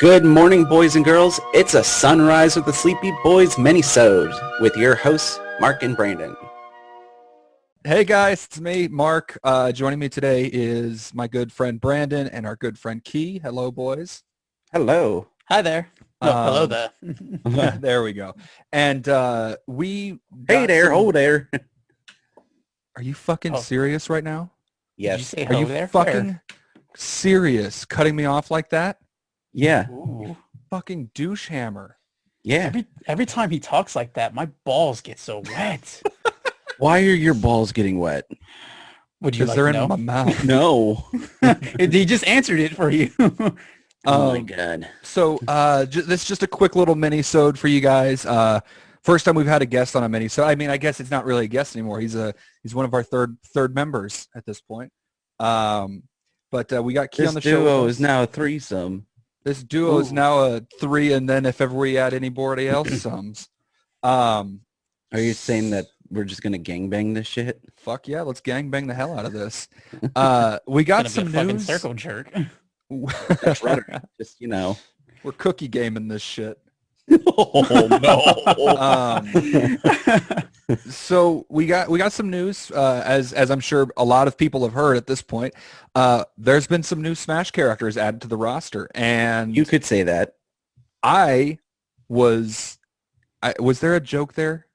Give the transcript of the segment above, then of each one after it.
Good morning, boys and girls. It's a Sunrise with the Sleepy Boys mini-sode with your hosts, Mark and Brandon. Hey guys, it's me, Mark. Joining me today is my good friend Brandon and our good friend Key. Hello, boys. Hello. Hi there. No, hello there. There we go. And we Hey got there, some- oh there. Are you fucking serious right now? Did you Yes. say Are hello you there? fucking serious? Cutting me off like that? Yeah. Where? Ooh. Fucking douche hammer. Yeah. Every time he talks like that, my balls get so wet. Why are your balls getting wet? Would you Because like they're to know? in my mouth. No. He just answered it for you. Oh my god. So this is just a quick little mini-sode for you guys. First time we've had a guest on a mini-sode. I mean, I guess it's not really a guest anymore. He's one of our third members at this point. But we got Key on the This show. duo with is us. now a threesome. This duo is Ooh. now a 3, and then if ever we add anybody else sums. Are you saying that we're just gonna gangbang this shit? Fuck yeah, let's gangbang the hell out of this. We got Gonna some be a fucking news. circle jerk. That's right. Just, you know. We're cookie gaming this shit. Oh no. So we got some news, as I'm sure a lot of people have heard at this point. There's been some new Smash characters added to the roster, and You could say that. was there a joke there?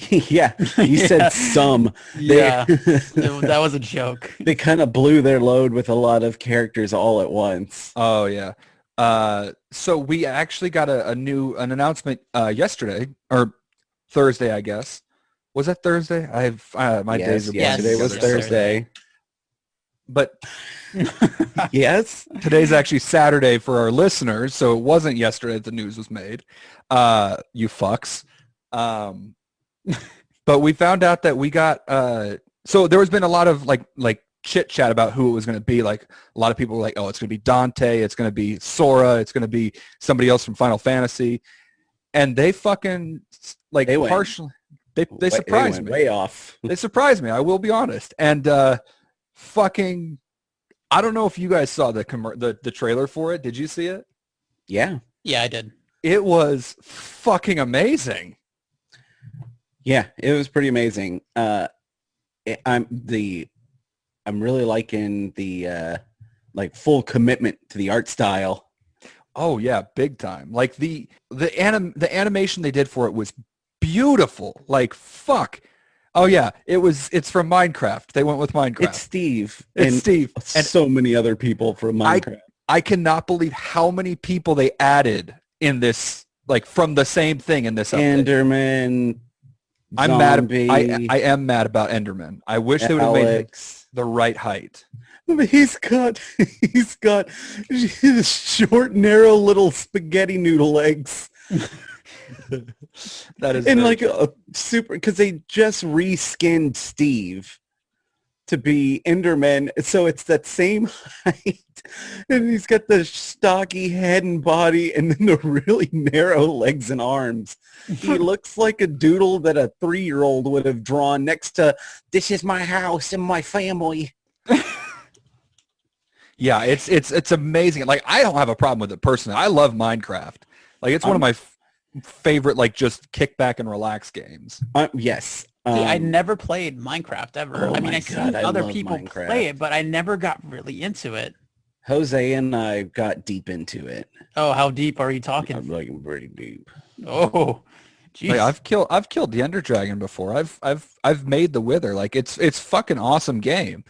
Yeah. You said some. Yeah, that was a joke. They kind of blew their load with a lot of characters all at once. Oh yeah. So we actually got an announcement yesterday or Thursday, I guess. Was that Thursday? My days are blending yesterday was together. Thursday. But Yes. today's actually Saturday for our listeners, so it wasn't yesterday that the news was made. You fucks. But we found out that we got so there has been a lot of like chit chat about who it was going to be. Like a lot of people were like, oh, it's going to be Dante, it's going to be Sora, it's going to be somebody else from Final Fantasy, and they fucking like They went- partially they surprised went me. way off. They surprised me. I will be honest. And fucking, I don't know if you guys saw the trailer for it. Did you see it? Yeah. Yeah, I did. It was fucking amazing. Yeah, it was pretty amazing. I'm really liking the like full commitment to the art style. Oh yeah, big time. Like the animation they did for it was beautiful. Like fuck. Oh yeah, it's from Minecraft. They went with Minecraft. It's Steve. It's and Steve. And so many other people from Minecraft. I cannot believe how many people they added in this, like from the same thing in this update. Enderman. I'm mad. Zombie, I am mad about Enderman. I wish they would have made him Alex. the right height. But he's got short, narrow little spaghetti noodle legs. That is And very like true. a super, because they just reskinned Steve to be Enderman, so it's that same height, and he's got the stocky head and body, and then the really narrow legs and arms. He looks like a doodle that a 3-year-old would have drawn next to "This is my house and my family." Yeah, it's amazing. Like I don't have a problem with it personally. I love Minecraft. Like it's one of my favorite like just kick back and relax games. Yes. See, I never played Minecraft ever. Oh I mean, my I seen God, I other love people Minecraft. play it, but I never got really into it. Jose and I got deep into it. Oh, how deep are you talking? I'm like pretty deep. Oh, jeez. Like I've killed the Ender Dragon before. I've made the Wither. Like it's fucking awesome game.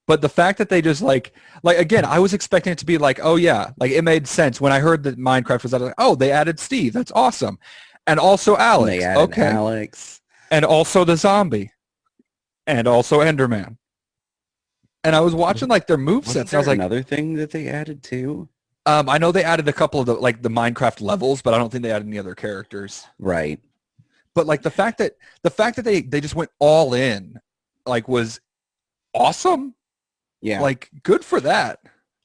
But the fact that they just like again, I was expecting it to be like, oh yeah, like it made sense when I heard that Minecraft was out. Like, oh, they added Steve. That's awesome, and also Alex. And they added okay, Alex. and also the zombie, and also Enderman. And I was watching like their movesets. Wasn't And I was there like, another thing that they added too? I know they added a couple of the Minecraft levels, but I don't think they added any other characters. Right. But like the fact that they just went all in, like was awesome. Yeah. Like good for that.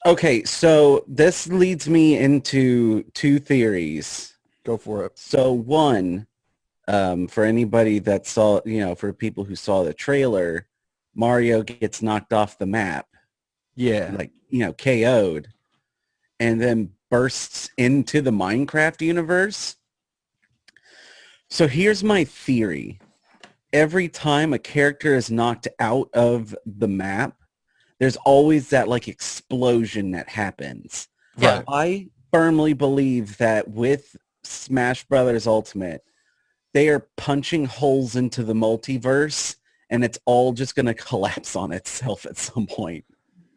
Okay, so this leads me into two theories. Go for it. So one, for anybody that saw, for people who saw the trailer, Mario gets knocked off the map, Yeah. like, KO'd. And then bursts into the Minecraft universe. So here's my theory. Every time a character is knocked out of the map, there's always that like explosion that happens. Right. I firmly believe that with Smash Brothers Ultimate, they are punching holes into the multiverse and it's all just going to collapse on itself at some point.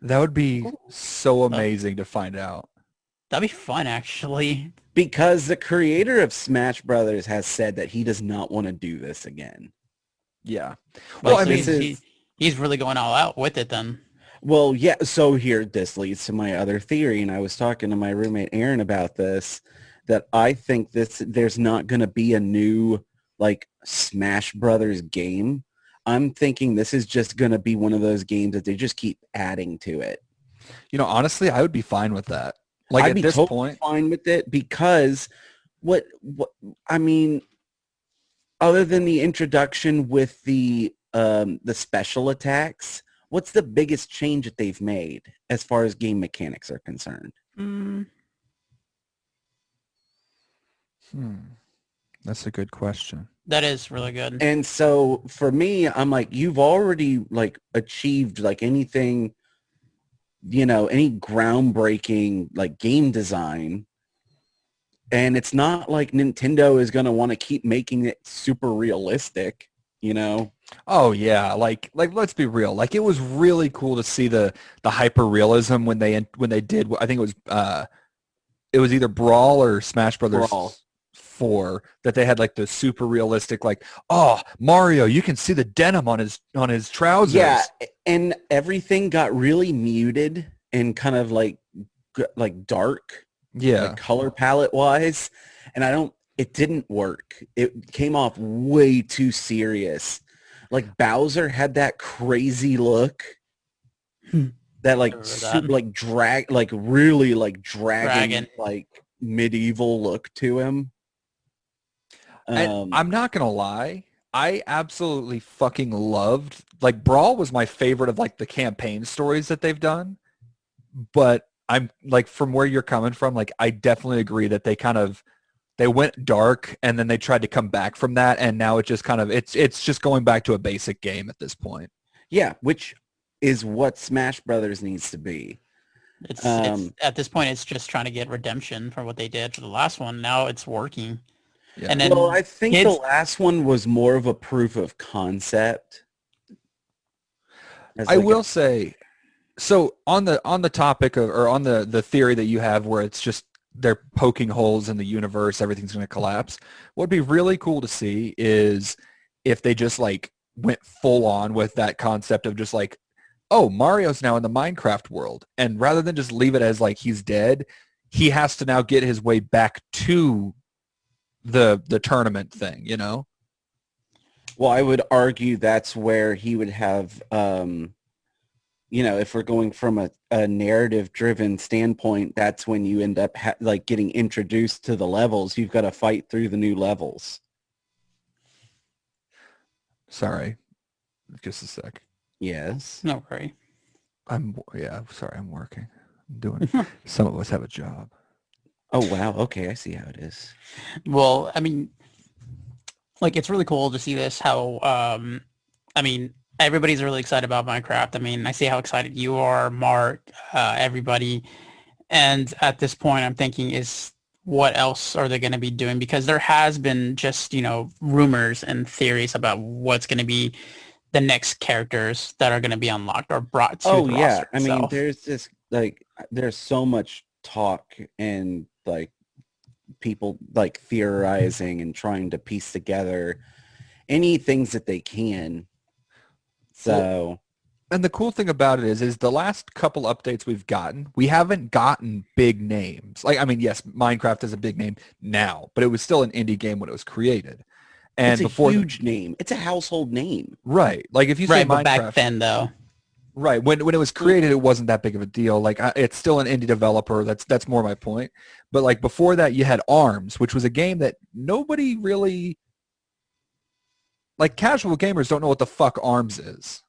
That would be so That- amazing to find out. That'd be fun, actually. Because the creator of Smash Brothers has said that he does not want to do this again. Yeah. Well, Well, I so mean, he's really going all out with it then. Well, yeah. So here, this leads to my other theory, and I was talking to my roommate Aaron about this. That I think there's not going to be a new like Smash Brothers game. I'm thinking this is just going to be one of those games that they just keep adding to it. honestly, I would be fine with that. Like I'd at be this totally point, fine with it because what I mean, other than the introduction with the special attacks, what's the biggest change that they've made as far as game mechanics are concerned? That's a good question. That is really good. And so for me, I'm like, you've already like achieved like anything, any groundbreaking like game design. And it's not like Nintendo is going to want to keep making it super realistic, Oh yeah, like let's be real. Like it was really cool to see the hyper realism when they did. I think it was either Brawl or Smash Brothers Brawl. 4 that they had like the super realistic like, oh, Mario, you can see the denim on his trousers. Yeah, and everything got really muted and kind of like dark, Yeah. like color palette wise, and it didn't work. It came off way too serious. Like Bowser had that crazy look. That like Remember super, that. like really like dragon Dragon. like medieval look to him. And I'm not gonna lie, I absolutely fucking loved like Brawl was my favorite of like the campaign stories that they've done. But I'm like from where you're coming from, like I definitely agree that they went dark and then they tried to come back from that and now it just kind of it's just going back to a basic game at this point. Yeah, which is what Smash Brothers needs to be. It's at this point, it's just trying to get redemption for what they did for the last one. Now it's working. Yeah. And then Well, I think the kids, last one was more of a proof of concept. I will say, so on the topic of, or on the theory that you have where it's just they're poking holes in the universe, everything's going to collapse. What would be really cool to see is if they just like went full on with that concept of just like, oh, Mario's now in the Minecraft world. And rather than just leave it as like he's dead, he has to now get his way back to the tournament thing, Well, I would argue that's where he would have, if we're going from a narrative-driven standpoint, that's when you end up like getting introduced to the levels. You've got to fight through the new levels. Sorry, just a sec. Yes. no worry. Sorry, I'm working. I'm doing, some of us have a job. Oh, wow. Okay, I see how it is. Well, I mean, like it's really cool to see this. How everybody's really excited about Minecraft. I mean, I see how excited you are, Mark, everybody. And at this point, I'm thinking, is what else are they going to be doing? Because there has been just, rumors and theories about what's going to be the next characters that are going to be unlocked or brought to Oh, the yeah. roster I mean, itself. there's so much talk and like people like theorizing and trying to piece together any things that they can. So, And the cool thing about it is the last couple updates we've gotten, we haven't gotten big names. Like, I mean, yes, Minecraft is a big name now, but it was still an indie game when it was created. And it's a before, huge name. It's a household name. right? Like if you say Right, but Minecraft, back then, though. right? When it was created, it wasn't that big of a deal. Like it's still an indie developer. That's more my point. But like before that, you had ARMS, which was a game that nobody really, like casual gamers don't know what the fuck ARMS is.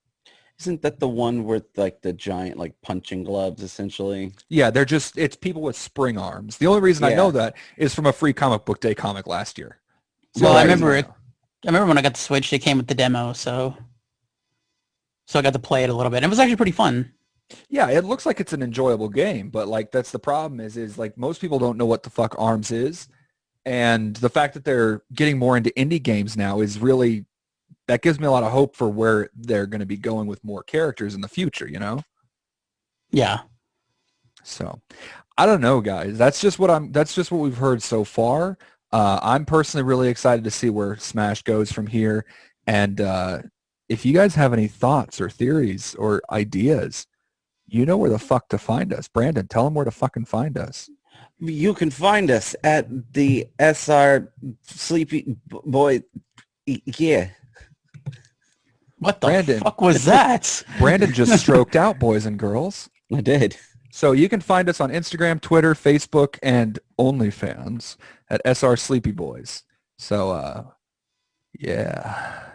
Isn't that the one with like the giant like punching gloves essentially? Yeah, it's people with spring arms. The only reason I know Yeah. that is from a free comic book day comic last year. It's the Well, only I Right. reason remember I it. know. I remember when I got the Switch, it came with the demo, so I got to play it a little bit. It was actually pretty fun. Yeah, it looks like it's an enjoyable game, but like that's the problem is like most people don't know what the fuck ARMS is. And the fact that they're getting more into indie games now is really that gives me a lot of hope for where they're going to be going with more characters in the future, you know? Yeah. So I don't know, guys. That's just what we've heard so far. I'm personally really excited to see where Smash goes from here. And if you guys have any thoughts or theories or ideas, you know where the fuck to find us. Brandon, tell them where to fucking find us. You can find us at the SR Sleepy Boy. Yeah, What the Brandon, fuck was that? Brandon just stroked out, boys and girls. I did. So you can find us on Instagram, Twitter, Facebook, and OnlyFans at SR Sleepy Boys. So, yeah.